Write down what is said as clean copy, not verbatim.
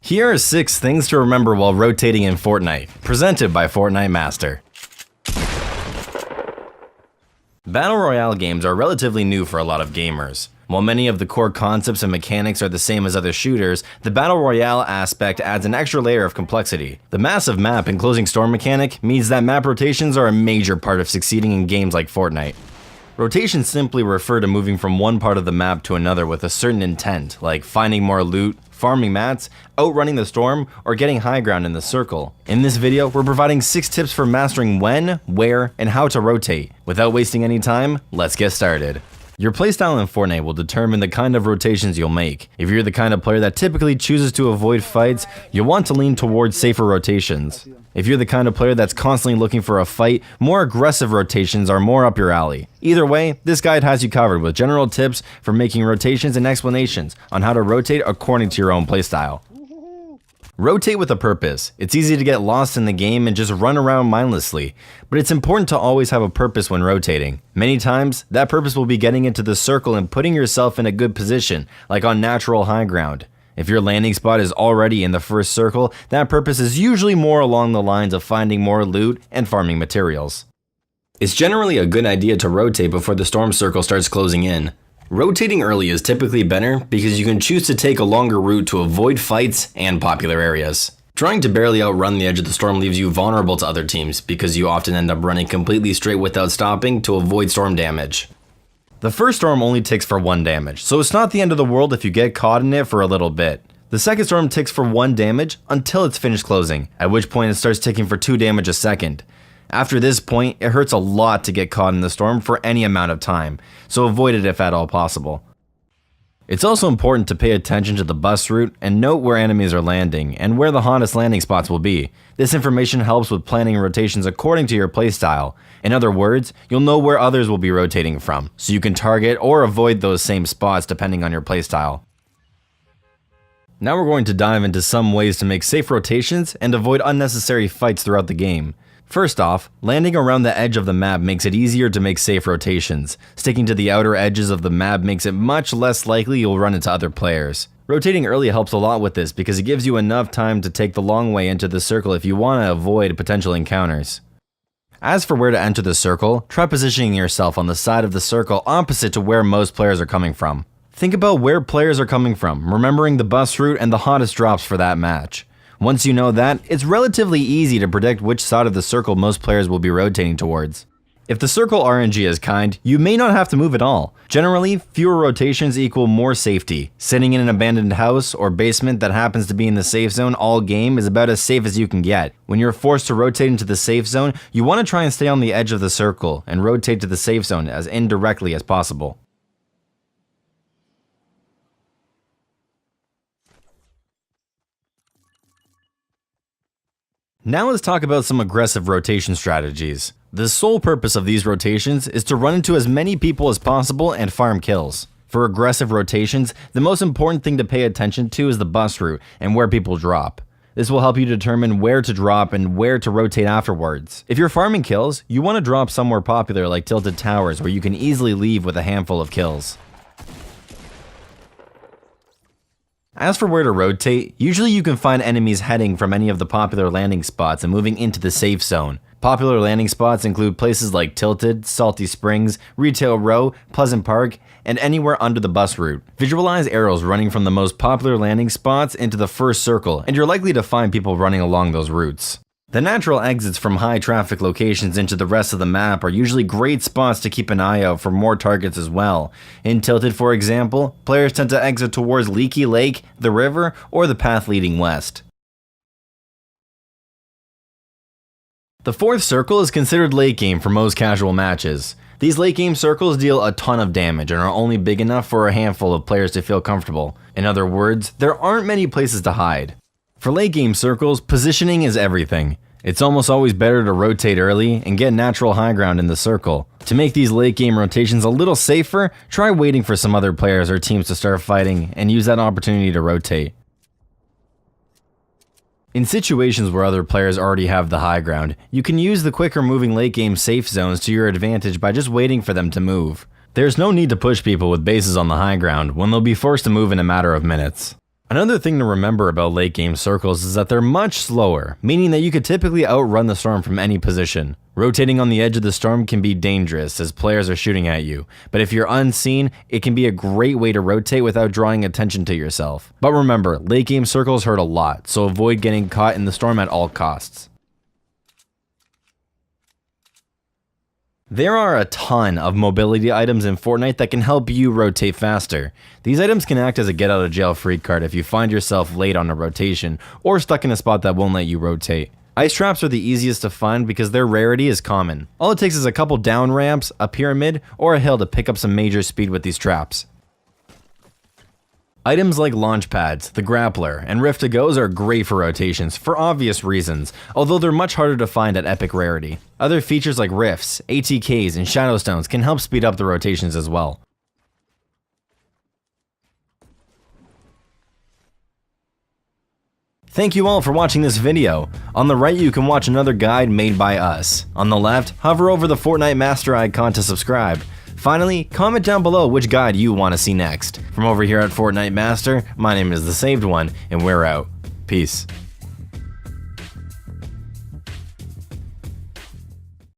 Here are 6 things to remember while rotating in Fortnite, presented by Fortnite Master. Battle Royale games are relatively new for a lot of gamers. While many of the core concepts and mechanics are the same as other shooters, the Battle Royale aspect adds an extra layer of complexity. The massive map and closing storm mechanic means that map rotations are a major part of succeeding in games like Fortnite. Rotations simply refer to moving from one part of the map to another with a certain intent, like finding more loot, farming mats, outrunning the storm, or getting high ground in the circle. In this video, we're providing 6 tips for mastering when, where, and how to rotate. Without wasting any time, let's get started. Your playstyle in Fortnite will determine the kind of rotations you'll make. If you're the kind of player that typically chooses to avoid fights, you'll want to lean towards safer rotations. If you're the kind of player that's constantly looking for a fight, more aggressive rotations are more up your alley. Either way, this guide has you covered with general tips for making rotations and explanations on how to rotate according to your own playstyle. Rotate with a purpose. It's easy to get lost in the game and just run around mindlessly, but it's important to always have a purpose when rotating. Many times, that purpose will be getting into the circle and putting yourself in a good position, like on natural high ground. If your landing spot is already in the first circle, that purpose is usually more along the lines of finding more loot and farming materials. It's generally a good idea to rotate before the storm circle starts closing in. Rotating early is typically better because you can choose to take a longer route to avoid fights and popular areas. Trying to barely outrun the edge of the storm leaves you vulnerable to other teams because you often end up running completely straight without stopping to avoid storm damage. The first storm only ticks for 1 damage, so it's not the end of the world if you get caught in it for a little bit. The second storm ticks for 1 damage until it's finished closing, at which point it starts ticking for 2 damage a second. After this point, it hurts a lot to get caught in the storm for any amount of time, so avoid it if at all possible. It's also important to pay attention to the bus route and note where enemies are landing and where the hottest landing spots will be. This information helps with planning rotations according to your playstyle. In other words, you'll know where others will be rotating from, so you can target or avoid those same spots depending on your playstyle. Now we're going to dive into some ways to make safe rotations and avoid unnecessary fights throughout the game. First off, landing around the edge of the map makes it easier to make safe rotations. Sticking to the outer edges of the map makes it much less likely you'll run into other players. Rotating early helps a lot with this because it gives you enough time to take the long way into the circle if you want to avoid potential encounters. As for where to enter the circle, try positioning yourself on the side of the circle opposite to where most players are coming from. Think about where players are coming from, remembering the bus route and the hottest drops for that match. Once you know that, it's relatively easy to predict which side of the circle most players will be rotating towards. If the circle RNG is kind, you may not have to move at all. Generally, fewer rotations equal more safety. Sitting in an abandoned house or basement that happens to be in the safe zone all game is about as safe as you can get. When you're forced to rotate into the safe zone, you want to try and stay on the edge of the circle and rotate to the safe zone as indirectly as possible. Now let's talk about some aggressive rotation strategies. The sole purpose of these rotations is to run into as many people as possible and farm kills. For aggressive rotations, the most important thing to pay attention to is the bus route and where people drop. This will help you determine where to drop and where to rotate afterwards. If you're farming kills, you want to drop somewhere popular like tilted towers where you can easily leave with a handful of kills. As for where to rotate, usually you can find enemies heading from any of the popular landing spots and moving into the safe zone. Popular landing spots include places like Tilted, Salty Springs, Retail Row, Pleasant Park, and anywhere under the bus route. Visualize arrows running from the most popular landing spots into the first circle, and you're likely to find people running along those routes. The natural exits from high traffic locations into the rest of the map are usually great spots to keep an eye out for more targets as well. In Tilted, for example, players tend to exit towards Leaky Lake, the river, or the path leading west. The fourth circle is considered late game for most casual matches. These late game circles deal a ton of damage and are only big enough for a handful of players to feel comfortable. In other words, there aren't many places to hide. For late game circles, positioning is everything. It's almost always better to rotate early and get natural high ground in the circle. To make these late game rotations a little safer, try waiting for some other players or teams to start fighting and use that opportunity to rotate. In situations where other players already have the high ground, you can use the quicker moving late game safe zones to your advantage by just waiting for them to move. There's no need to push people with bases on the high ground when they'll be forced to move in a matter of minutes. Another thing to remember about late game circles is that they're much slower, meaning that you could typically outrun the storm from any position. Rotating on the edge of the storm can be dangerous as players are shooting at you, but if you're unseen, it can be a great way to rotate without drawing attention to yourself. But remember, late game circles hurt a lot, so avoid getting caught in the storm at all costs. There are a ton of mobility items in Fortnite that can help you rotate faster. These items can act as a get out of jail free card if you find yourself late on a rotation or stuck in a spot that won't let you rotate. Ice traps are the easiest to find because their rarity is common. All it takes is a couple down ramps, a pyramid, or a hill to pick up some major speed with these traps. Items like launch pads, the grappler, and rift to goes are great for rotations for obvious reasons, although they're much harder to find at epic rarity. Other features like rifts, ATKs, and shadow stones can help speed up the rotations as well. Thank you all for watching this video. On the right you can watch another guide made by us. On the left, hover over the Fortnite Master icon to subscribe. Finally, comment down below which guide you want to see next. From over here at Fortnite Master, my name is The Saved One, and we're out. Peace.